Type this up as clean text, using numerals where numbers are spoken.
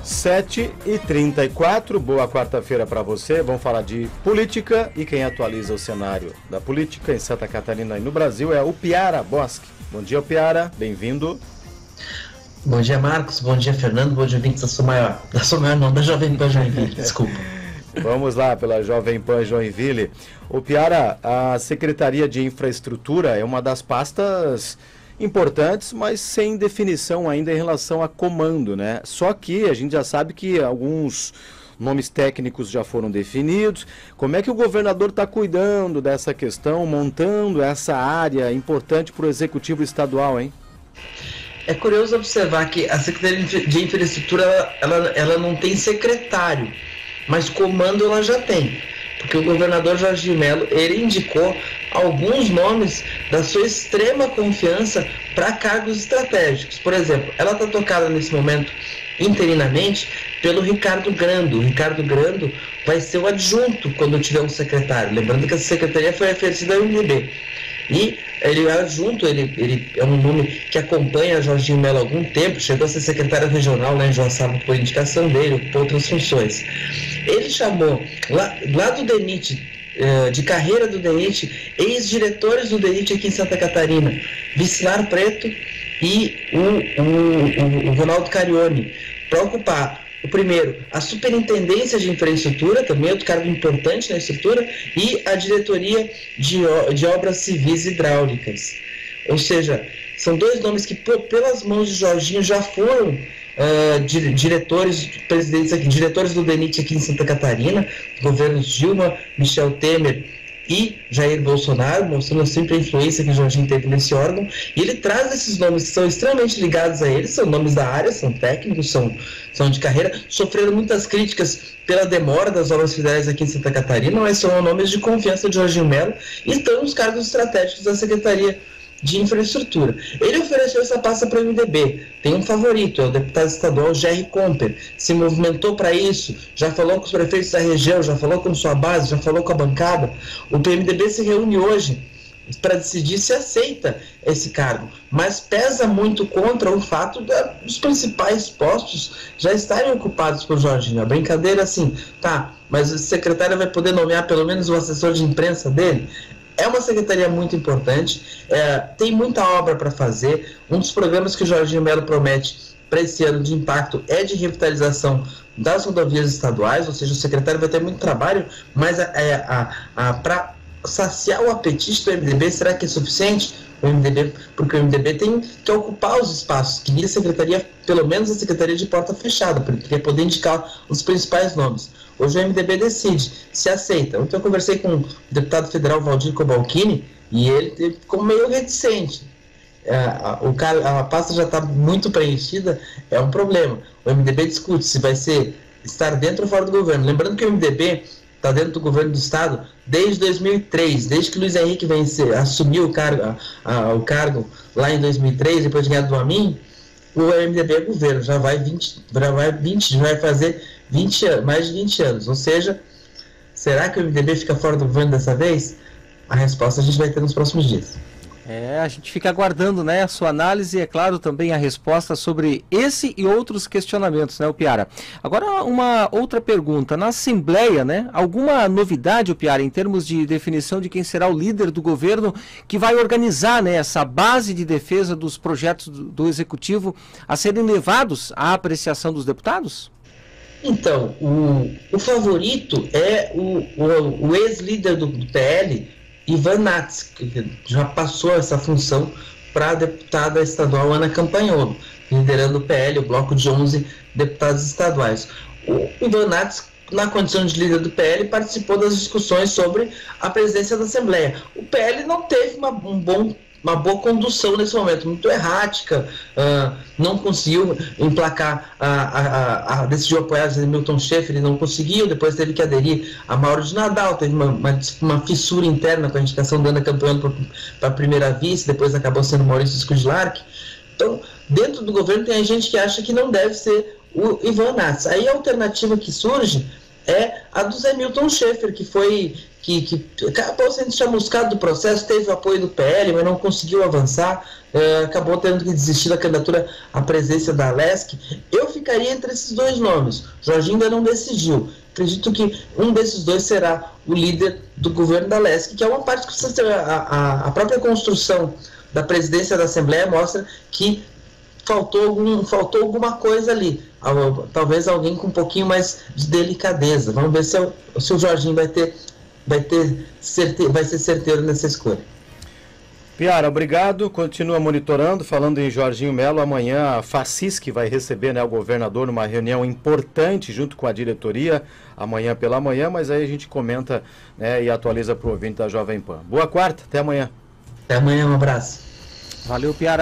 7h34, boa quarta-feira para você. Vamos falar de política e quem atualiza o cenário da política em Santa Catarina e no Brasil é o Piara Bosque. Bom dia, Piara, bem-vindo. Bom dia, Marcos, bom dia, Fernando, bom dia, ouvintes da Jovem Pan Joinville, desculpa. Vamos lá, pela Jovem Pan Joinville. O Piara, a Secretaria de Infraestrutura é uma das pastas importantes, mas sem definição ainda em relação a comando, né? Só que a gente já sabe que alguns nomes técnicos já foram definidos. Como é que o governador está cuidando dessa questão, montando essa área importante para o Executivo Estadual, hein? É curioso observar que a Secretaria de Infraestrutura, ela não tem secretário, mas comando ela já tem. Porque o governador Jorginho Melo, ele indicou alguns nomes da sua extrema confiança para cargos estratégicos. Por exemplo, ela está tocada nesse momento, interinamente, pelo Ricardo Grando. O Ricardo Grando vai ser o adjunto quando tiver um secretário. Lembrando que essa secretaria foi oferecida ao MDB. E ele é adjunto, ele é um nome que acompanha Jorginho Melo há algum tempo, chegou a ser secretário regional lá em Joaçaba por indicação dele, por outras funções. Ele chamou, lá do DENIT, de carreira do DENIT, ex-diretores do DENIT aqui em Santa Catarina, Vicilar Preto e o Ronaldo Carione, para ocupar o primeiro, a Superintendência de Infraestrutura, também outro cargo importante na estrutura, e a Diretoria de Obras Civis Hidráulicas. Ou seja, são dois nomes que, pelas mãos de Jorginho, já foram diretores do DENIT aqui em Santa Catarina, governos Dilma, Michel Temer e Jair Bolsonaro, mostrando sempre a influência que Jorginho teve nesse órgão, e ele traz esses nomes que são extremamente ligados a ele, são nomes da área, são técnicos, são de carreira, sofreram muitas críticas pela demora das obras federais aqui em Santa Catarina, mas são nomes de confiança de Jorginho Melo e estão nos cargos estratégicos da Secretaria de Infraestrutura. Ele ofereceu essa pasta para o MDB, tem um favorito, é o deputado estadual Gerry Comper, se movimentou para isso, já falou com os prefeitos da região, já falou com sua base, já falou com a bancada. O PMDB se reúne hoje para decidir se aceita esse cargo, mas pesa muito contra o fato dos principais postos já estarem ocupados por Jorginho. A brincadeira assim, tá, mas o secretário vai poder nomear pelo menos o assessor de imprensa dele? É uma secretaria muito importante, tem muita obra para fazer. Um dos programas que o Jorginho Melo promete para esse ano de impacto é de revitalização das rodovias estaduais, ou seja, o secretário vai ter muito trabalho, mas para saciar o apetite do MDB, será que é suficiente? Porque o MDB tem que ocupar os espaços, queria a secretaria, pelo menos a secretaria de porta fechada, porque queria poder indicar os principais nomes. Hoje o MDB decide se aceita. Ontem eu conversei com o deputado federal Valdir Cobalcini e ele ficou meio reticente. A pasta já está muito preenchida, é um problema. O MDB discute se vai estar dentro ou fora do governo. Lembrando que o MDB está dentro do governo do estado desde 2003, desde que Luiz Henrique assumiu o cargo lá em 2003, depois de ganhar do Amin. O MDB é governo, já vai fazer mais de 20 anos. Ou seja, será que o MDB fica fora do governo dessa vez? A resposta a gente vai ter nos próximos dias. A gente fica aguardando, né, a sua análise e, é claro, também a resposta sobre esse e outros questionamentos, né, o Piara? Agora, uma outra pergunta. Na Assembleia, né, alguma novidade, o Piara, em termos de definição de quem será o líder do governo que vai organizar, né, essa base de defesa dos projetos do Executivo a serem levados à apreciação dos deputados? Então, o favorito é o ex-líder do PL, Ivan Nats, que já passou essa função para a deputada estadual Ana Campanholo, liderando o PL, o bloco de 11 deputados estaduais. O Ivan Nats, na condição de líder do PL, participou das discussões sobre a presidência da Assembleia. O PL não teve uma boa condução nesse momento, muito errática, não conseguiu emplacar, decidiu apoiar Milton Schaeffer, ele não conseguiu, depois teve que aderir a Mauro de Nadal, teve uma fissura interna com a indicação da Ana Campanholo para a primeira vice, depois acabou sendo Maurício Skudlark. Então, dentro do governo tem gente que acha que não deve ser o Ivan Nats. Aí a alternativa que surge é a do Zé Milton Schaeffer, que acabou sendo chamuscado do processo, teve o apoio do PL, mas não conseguiu avançar, acabou tendo que desistir da candidatura à presidência da Alesc. Eu ficaria entre esses dois nomes. Jorginho ainda não decidiu. Acredito que um desses dois será o líder do governo da Alesc, que é uma parte que a própria construção da presidência da Assembleia mostra que faltou alguma coisa ali. Talvez alguém com um pouquinho mais de delicadeza. Vamos ver se o Jorginho vai ser certeiro nessa escolha. Piara, obrigado. Continua monitorando. Falando em Jorginho Melo, amanhã a Facisc vai receber, né, o governador numa reunião importante junto com a diretoria, amanhã pela manhã, mas aí a gente comenta, né, e atualiza para o ouvinte da Jovem Pan. Boa quarta, até amanhã. Até amanhã, um abraço. Valeu, Piara.